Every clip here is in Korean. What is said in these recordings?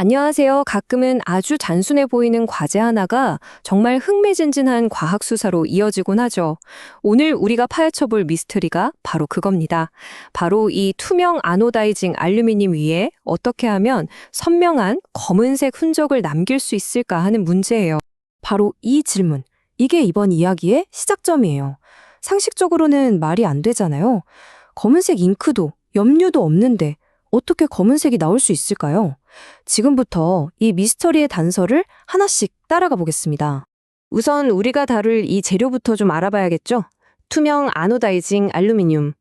안녕하세요. 가끔은 아주 단순해 보이는 과제 하나가 정말 흥미진진한 과학 수사로 이어지곤 하죠. 오늘 우리가 파헤쳐 볼 미스터리가 바로 그겁니다. 바로 이 투명 아노다이징 알루미늄 위에 어떻게 하면 선명한 검은색 흔적을 남길 수 있을까 하는 문제예요. 바로 이 질문. 이게 이번 이야기의 시작점이에요. 상식적으로는 말이 안 되잖아요. 검은색 잉크도 염료도 없는데 어떻게 검은색이 나올 수 있을까요? 지금부터 이 미스터리의 단서를 하나씩 따라가 보겠습니다. 우선 우리가 다룰 이 재료부터 좀 알아봐야겠죠? 투명 아노다이징 알루미늄.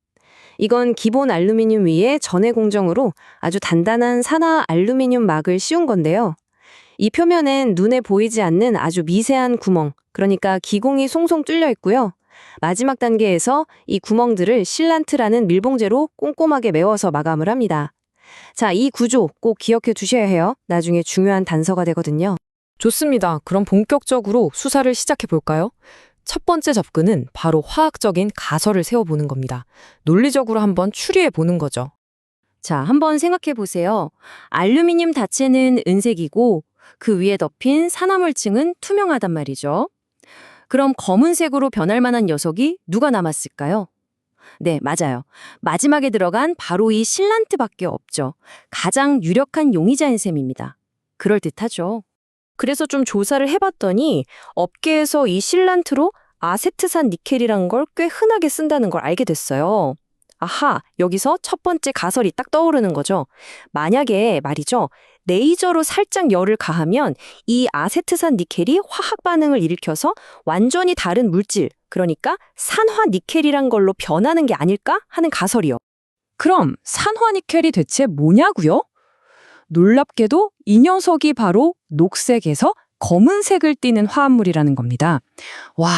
이건 기본 알루미늄 위에 전해 공정으로 아주 단단한 산화 알루미늄 막을 씌운 건데요. 이 표면엔 눈에 보이지 않는 아주 미세한 구멍, 그러니까 기공이 송송 뚫려 있고요. 마지막 단계에서 이 구멍들을 실란트라는 밀봉제로 꼼꼼하게 메워서 마감을 합니다. 자, 이 구조 꼭 기억해 두셔야 해요. 나중에 중요한 단서가 되거든요. 좋습니다. 그럼 본격적으로 수사를 시작해 볼까요? 첫 번째 접근은 바로 화학적인 가설을 세워보는 겁니다. 논리적으로 한번 추리해 보는 거죠. 자, 한번 생각해 보세요. 알루미늄 자체는 은색이고 그 위에 덮인 산화물층은 투명하단 말이죠. 그럼 검은색으로 변할 만한 녀석이 누가 남았을까요? 네, 맞아요. 마지막에 들어간 바로 이 실란트밖에 없죠. 가장 유력한 용의자인 셈입니다. 그럴듯하죠. 그래서 좀 조사를 해봤더니 업계에서 이 실란트로 아세트산 니켈이란 걸 꽤 흔하게 쓴다는 걸 알게 됐어요. 아하, 여기서 첫 번째 가설이 딱 떠오르는 거죠. 만약에 말이죠, 레이저로 살짝 열을 가하면 이 아세트산 니켈이 화학 반응을 일으켜서 완전히 다른 물질, 그러니까 산화 니켈이란 걸로 변하는 게 아닐까 하는 가설이요. 그럼 산화니켈이 대체 뭐냐고요? 놀랍게도 이 녀석이 바로 녹색에서 검은색을 띠는 화합물이라는 겁니다. 와,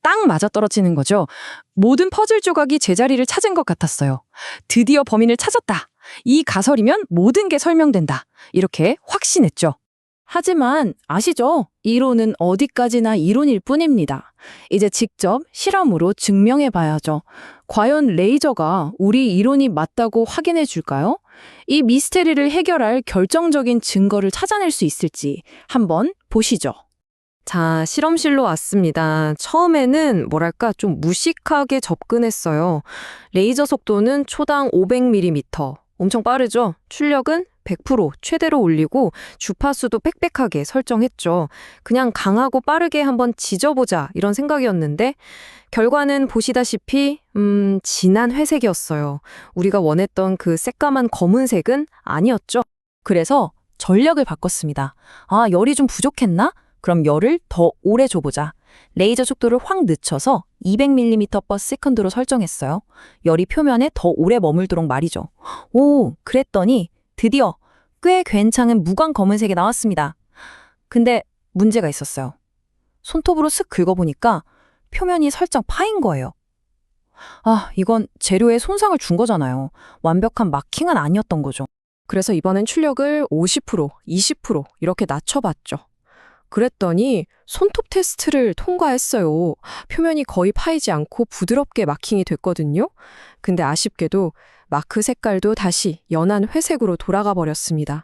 딱 맞아떨어지는 거죠. 모든 퍼즐 조각이 제자리를 찾은 것 같았어요. 드디어 범인을 찾았다. 이 가설이면 모든 게 설명된다. 이렇게 확신했죠. 하지만 아시죠? 이론은 어디까지나 이론일 뿐입니다. 이제 직접 실험으로 증명해 봐야죠. 과연 레이저가 우리 이론이 맞다고 확인해 줄까요? 이 미스테리를 해결할 결정적인 증거를 찾아낼 수 있을지 한번 보시죠. 자, 실험실로 왔습니다. 처음에는 뭐랄까 좀 무식하게 접근했어요. 레이저 속도는 초당 500mm. 엄청 빠르죠? 출력은 100% 최대로 올리고 주파수도 빽빽하게 설정했죠. 그냥 강하고 빠르게 한번 지져보자 이런 생각이었는데 결과는 보시다시피 진한 회색이었어요. 우리가 원했던 그 새까만 검은색은 아니었죠. 그래서 전략을 바꿨습니다. 아, 열이 좀 부족했나? 그럼 열을 더 오래 줘보자. 레이저 속도를 확 늦춰서 200mm/s로 설정했어요. 열이 표면에 더 오래 머물도록 말이죠. 오, 그랬더니 드디어 꽤 괜찮은 무광 검은색이 나왔습니다. 근데 문제가 있었어요. 손톱으로 슥 긁어보니까 표면이 살짝 파인 거예요. 아, 이건 재료에 손상을 준 거잖아요. 완벽한 마킹은 아니었던 거죠. 그래서 이번엔 출력을 50%, 20% 이렇게 낮춰봤죠. 그랬더니 손톱 테스트를 통과했어요. 표면이 거의 파이지 않고 부드럽게 마킹이 됐거든요. 근데 아쉽게도 마크 색깔도 다시 연한 회색으로 돌아가 버렸습니다.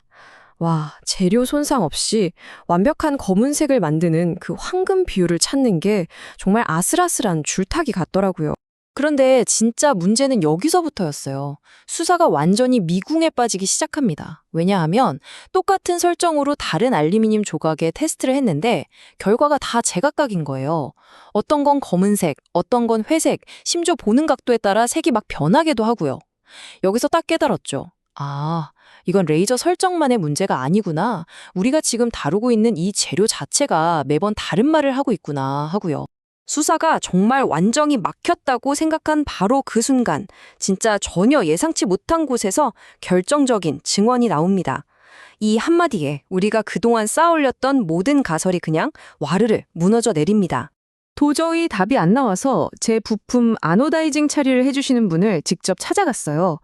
와, 재료 손상 없이 완벽한 검은색을 만드는 그 황금 비율을 찾는 게 정말 아슬아슬한 줄타기 같더라고요. 그런데 진짜 문제는 여기서부터였어요. 수사가 완전히 미궁에 빠지기 시작합니다. 왜냐하면 똑같은 설정으로 다른 알루미늄 조각에 테스트를 했는데 결과가 다 제각각인 거예요. 어떤 건 검은색, 어떤 건 회색, 심지어 보는 각도에 따라 색이 막 변하기도 하고요. 여기서 딱 깨달았죠. 아, 이건 레이저 설정만의 문제가 아니구나. 우리가 지금 다루고 있는 이 재료 자체가 매번 다른 말을 하고 있구나 하고요. 수사가 정말 완전히 막혔다고 생각한 바로 그 순간, 진짜 전혀 예상치 못한 곳에서 결정적인 증언이 나옵니다. 이 한마디에 우리가 그동안 쌓아올렸던 모든 가설이 그냥 와르르 무너져 내립니다. 도저히 답이 안 나와서 제 부품 아노다이징 처리를 해주시는 분을 직접 찾아갔어요.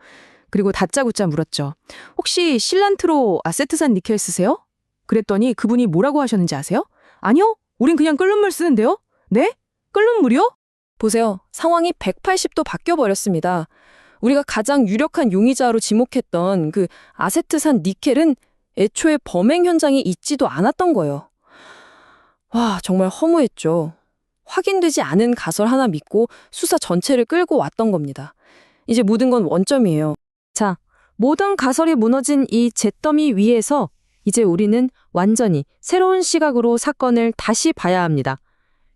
그리고 다짜고짜 물었죠. 혹시 실란트로 아세트산 니켈 쓰세요? 그랬더니 그분이 뭐라고 하셨는지 아세요? 아니요, 우린 그냥 끓는 물 쓰는데요. 네? 끓는 물이요? 보세요. 상황이 180도 바뀌어버렸습니다. 우리가 가장 유력한 용의자로 지목했던 그 아세트산 니켈은 애초에 범행 현장이 있지도 않았던 거예요. 와, 정말 허무했죠. 확인되지 않은 가설 하나 믿고 수사 전체를 끌고 왔던 겁니다. 이제 모든 건 원점이에요. 자, 모든 가설이 무너진 이 잿더미 위에서 이제 우리는 완전히 새로운 시각으로 사건을 다시 봐야 합니다.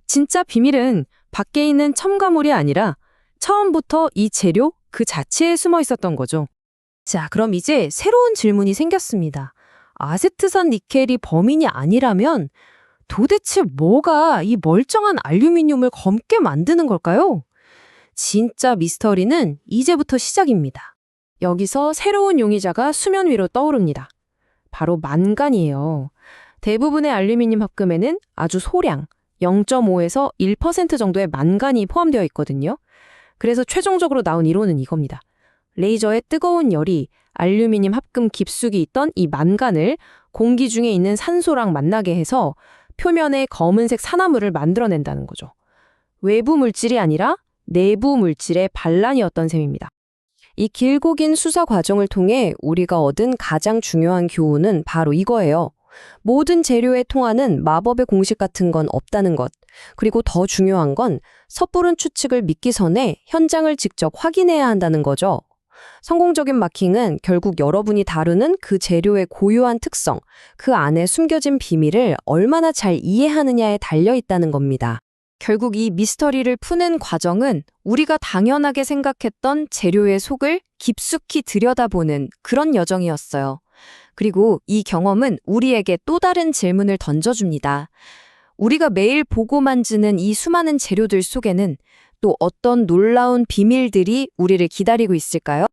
진짜 비밀은 밖에 있는 첨가물이 아니라 처음부터 이 재료 그 자체에 숨어 있었던 거죠. 자, 그럼 이제 새로운 질문이 생겼습니다. 아세트산 니켈이 범인이 아니라면 도대체 뭐가 이 멀쩡한 알루미늄을 검게 만드는 걸까요? 진짜 미스터리는 이제부터 시작입니다. 여기서 새로운 용의자가 수면 위로 떠오릅니다. 바로 만간이에요. 대부분의 알루미늄 합금에는 아주 소량 0.5에서 1% 정도의 만간이 포함되어 있거든요. 그래서 최종적으로 나온 이론은 이겁니다. 레이저의 뜨거운 열이 알루미늄 합금 깊숙이 있던 이 만간을 공기 중에 있는 산소랑 만나게 해서 표면에 검은색 산화물을 만들어낸다는 거죠. 외부 물질이 아니라 내부 물질의 반란이었던 셈입니다. 이 길고 긴 수사 과정을 통해 우리가 얻은 가장 중요한 교훈은 바로 이거예요. 모든 재료에 통하는 마법의 공식 같은 건 없다는 것. 그리고 더 중요한 건 섣부른 추측을 믿기 전에 현장을 직접 확인해야 한다는 거죠. 성공적인 마킹은 결국 여러분이 다루는 그 재료의 고유한 특성, 그 안에 숨겨진 비밀을 얼마나 잘 이해하느냐에 달려 있다는 겁니다. 결국 이 미스터리를 푸는 과정은 우리가 당연하게 생각했던 재료의 속을 깊숙이 들여다보는 그런 여정이었어요. 그리고 이 경험은 우리에게 또 다른 질문을 던져줍니다. 우리가 매일 보고 만지는 이 수많은 재료들 속에는 또 어떤 놀라운 비밀들이 우리를 기다리고 있을까요?